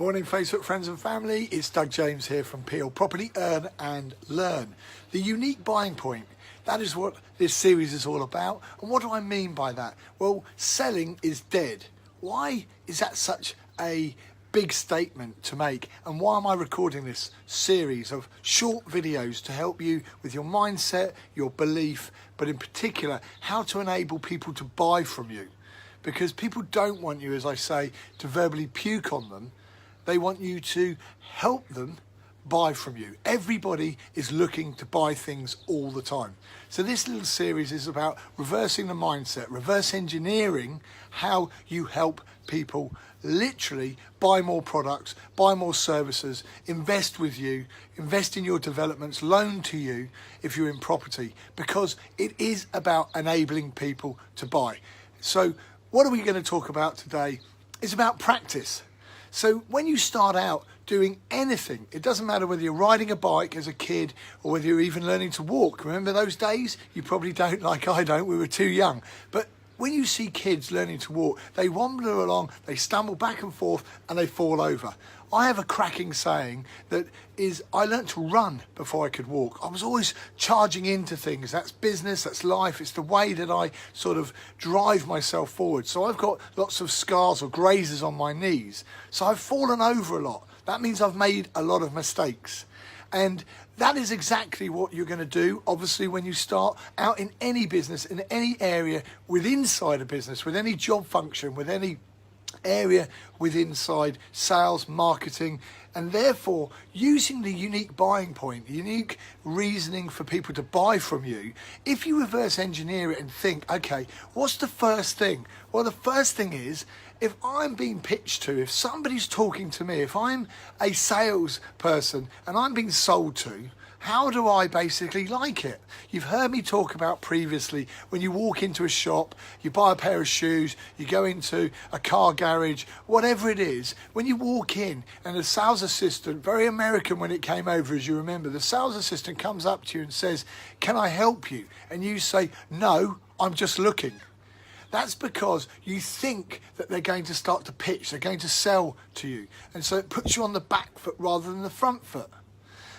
Morning Facebook friends and family, it's Doug James here from Peel Property Earn and Learn. The unique buying point, that is what this series is all about. And what do I mean by that? Well, selling is dead. Why is that such a big statement to make? And why am I recording this series of short videos to help you with your mindset, your belief, but in particular, how to enable people to buy from you? Because people don't want you, as I say, to verbally puke on them. They want you to help them buy from you. Everybody is looking to buy things all the time. So this little series is about reversing the mindset, reverse engineering how you help people literally buy more products, buy more services, invest with you, invest in your developments, loan to you if you're in property, because it is about enabling people to buy. So what are we going to talk about today? It's about practice. So when you start out doing anything, it doesn't matter whether you're riding a bike as a kid or whether you're even learning to walk. Remember those days? You probably don't, like I don't, we were too young. But when you see kids learning to walk, they wander along, they stumble back and forth and they fall over. I have a cracking saying that is, I learnt to run before I could walk. I was always charging into things. That's business, that's life. It's the way that I sort of drive myself forward. So I've got lots of scars or grazes on my knees. So I've fallen over a lot. That means I've made a lot of mistakes. And that is exactly what you're going to do, obviously, when you start out in any business, in any area within inside a business, with any job function, with any area with inside sales, marketing, and therefore using the unique buying point, the unique reasoning for people to buy from you. If you reverse engineer it and think, okay, what's the first thing? Well, the first thing is, if I'm being pitched to, if somebody's talking to me, if I'm a salesperson and I'm being sold to, how do I basically like it? You've heard me talk about previously, when you walk into a shop, you buy a pair of shoes, you go into a car garage, whatever it is, when you walk in and the sales assistant, very American when it came over, as you remember, the sales assistant comes up to you and says, "Can I help you?" And you say, "No, I'm just looking." That's because you think that they're going to start to pitch, they're going to sell to you. And so it puts you on the back foot rather than the front foot.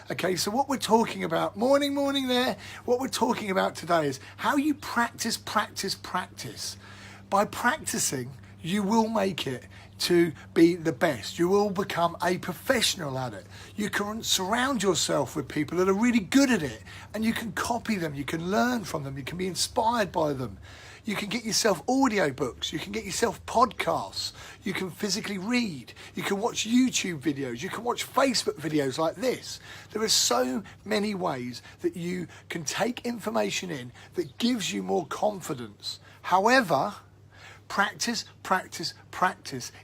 Okay, so what we're talking about, morning there, what we're talking about today is how you practice. By practicing, you will make it to be the best. You will become a professional at it. You can surround yourself with people that are really good at it, and you can copy them, you can learn from them, you can be inspired by them. You can get yourself audiobooks, you can get yourself podcasts, you can physically read, you can watch YouTube videos, you can watch Facebook videos like this. There are so many ways that you can take information in that gives you more confidence. However, practice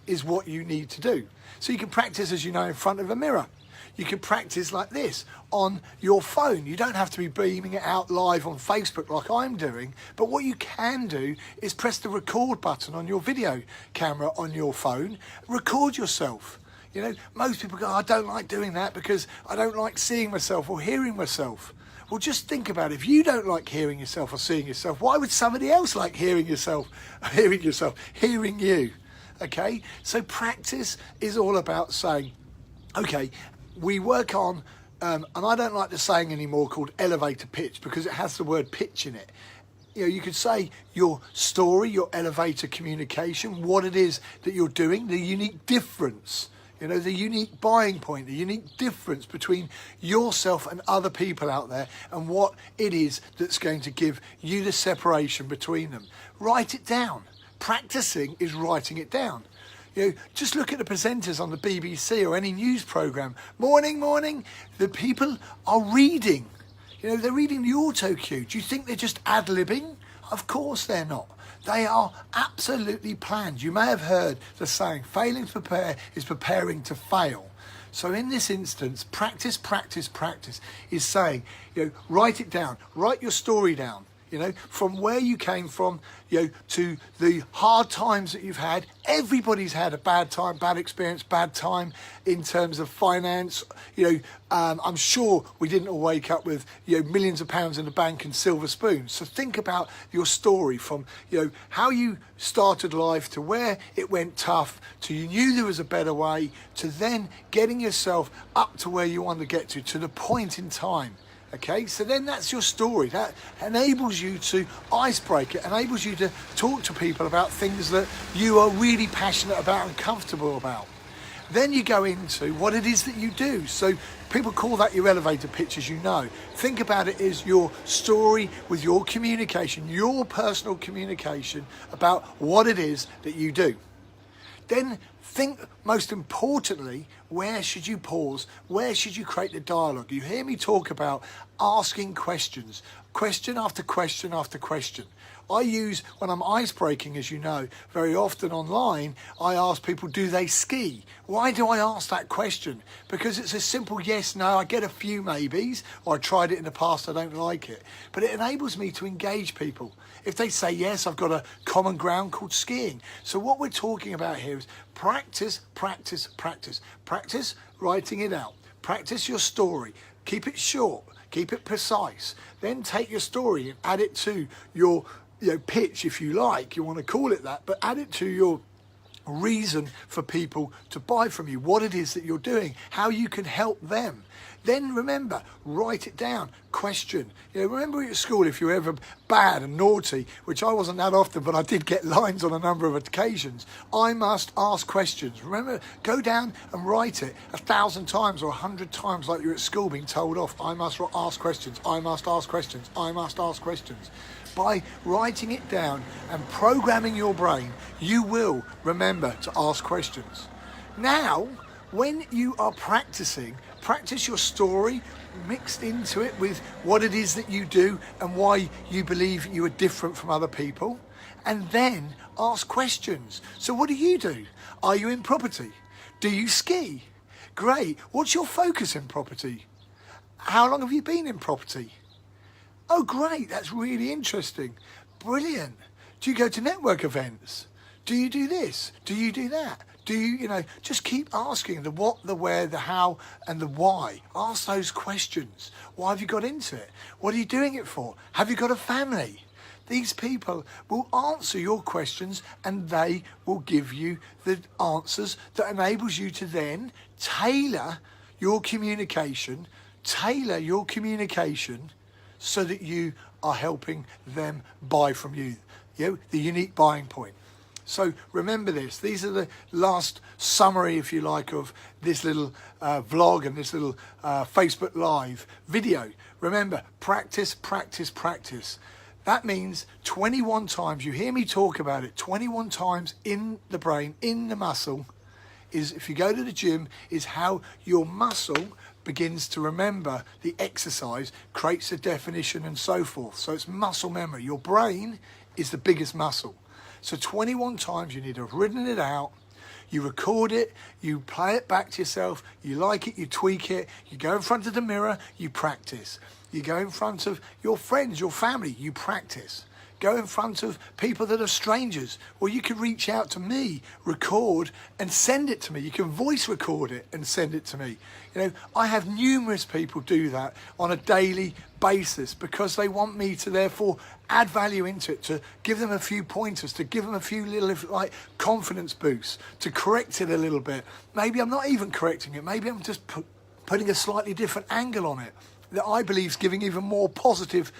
is what you need to do. So you can practice, as you know, in front of a mirror. You can practice like this on your phone. You don't have to be beaming it out live on Facebook like I'm doing, but what you can do is press the record button on your video camera on your phone, record yourself. You know, most people go, "I don't like doing that because I don't like seeing myself or hearing myself." Well, just think about it. If you don't like hearing yourself or seeing yourself, why would somebody else like hearing you? Okay, so practice is all about saying, okay, we work on, and I don't like the saying anymore called elevator pitch because it has the word pitch in it. You know, you could say your story, your elevator communication, what it is that you're doing, the unique difference, you know, the unique buying point, the unique difference between yourself and other people out there and what it is that's going to give you the separation between them. Write it down. Practicing is writing it down. You know, just look at the presenters on the BBC or any news programme. Morning, the people are reading. You know, they're reading the auto cue. Do you think they're just ad-libbing? Of course they're not. They are absolutely planned. You may have heard the saying, failing to prepare is preparing to fail. So in this instance, practice is saying, you know, write it down, write your story down. You know, from where you came from, you know, to the hard times that you've had. Everybody's had a bad time, bad experience, bad time in terms of finance. You know, I'm sure we didn't all wake up with, you know, millions of pounds in the bank and silver spoons. So think about your story from, you know, how you started life to where it went tough, to you knew there was a better way, to then getting yourself up to where you want to get to the point in time. Okay, so then that's your story. That enables you to icebreak it, enables you to talk to people about things that you are really passionate about and comfortable about. Then you go into what it is that you do. So people call that your elevator pitch, as you know. Think about it as your story with your communication, your personal communication about what it is that you do. Then think, most importantly, where should you pause? Where should you create the dialogue? You hear me talk about asking questions, question after question after question. I use, when I'm ice breaking, as you know, very often online, I ask people, do they ski? Why do I ask that question? Because it's a simple yes, no. I get a few maybes, or I tried it in the past, I don't like it. But it enables me to engage people. If they say yes, I've got a common ground called skiing. So what we're talking about here is practice, practice, practice. Practice writing it out. Practice your story. Keep it short. Keep it precise. Then take your story and add it to your pitch, if you like. You want to call it that, but add it to your reason for people to buy from you, what it is that you're doing, how you can help them. Then remember, write it down, question. You know, remember at school, if you were ever bad and naughty, which I wasn't that often, but I did get lines on a number of occasions, I must ask questions. Remember, go down and write it 1,000 times or 100 times like you're at school being told off. I must ask questions, I must ask questions, I must ask questions. By writing it down and programming your brain, you will remember to ask questions. Now, when you are practice your story mixed into it with what it is that you do and why you believe you are different from other people, and then ask questions. So what do? Are you in property? Do you ski? Great. What's your focus in property? How long have you been in property? Oh, great, that's really interesting. Brilliant. Do you go to network events? Do you do this? Do you do that? Do you, just keep asking the what, the where, the how, and the why. Ask those questions. Why have you got into it? What are you doing it for? Have you got a family? These people will answer your questions and they will give you the answers that enables you to then tailor your communication so that you are helping them buy from you. The unique buying point. So remember this. These are the last summary, if you like, of this little vlog and this little Facebook Live video. Remember, practice, practice, practice. That means 21 times, you hear me talk about it, 21 times in the brain, in the muscle, is, if you go to the gym, is how your muscle begins to remember the exercise, creates a definition and so forth. So it's muscle memory. Your brain is the biggest muscle. So 21 times you need to have written it out, you record it, you play it back to yourself, you like it, you tweak it, you go in front of the mirror, you practice. You go in front of your friends, your family, you practice. Go in front of people that are strangers. Or you can reach out to me, record and send it to me. You can voice record it and send it to me. I have numerous people do that on a daily basis because they want me to therefore add value into it, to give them a few pointers, to give them a few little confidence boosts, to correct it a little bit. Maybe I'm not even correcting it. Maybe I'm just putting a slightly different angle on it that I believe is giving even more positive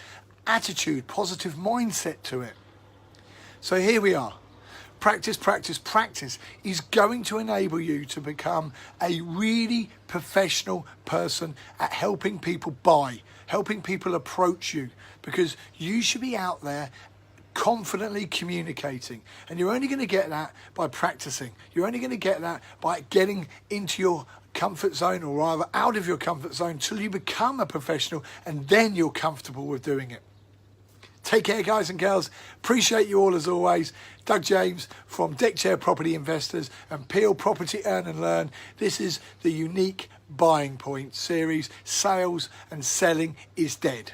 attitude, positive mindset to it. So here we are. Practice, practice, practice is going to enable you to become a really professional person at helping people buy, helping people approach you, because you should be out there confidently communicating. And you're only going to get that by practicing. You're only going to get that by getting into your comfort zone, or rather out of your comfort zone, till you become a professional, and then you're comfortable with doing it. Take care, guys and girls. Appreciate you all as always. Doug James from Deck Chair Property Investors and Peel Property Earn and Learn. This is the Unique Buying Point series. Sales and selling is dead.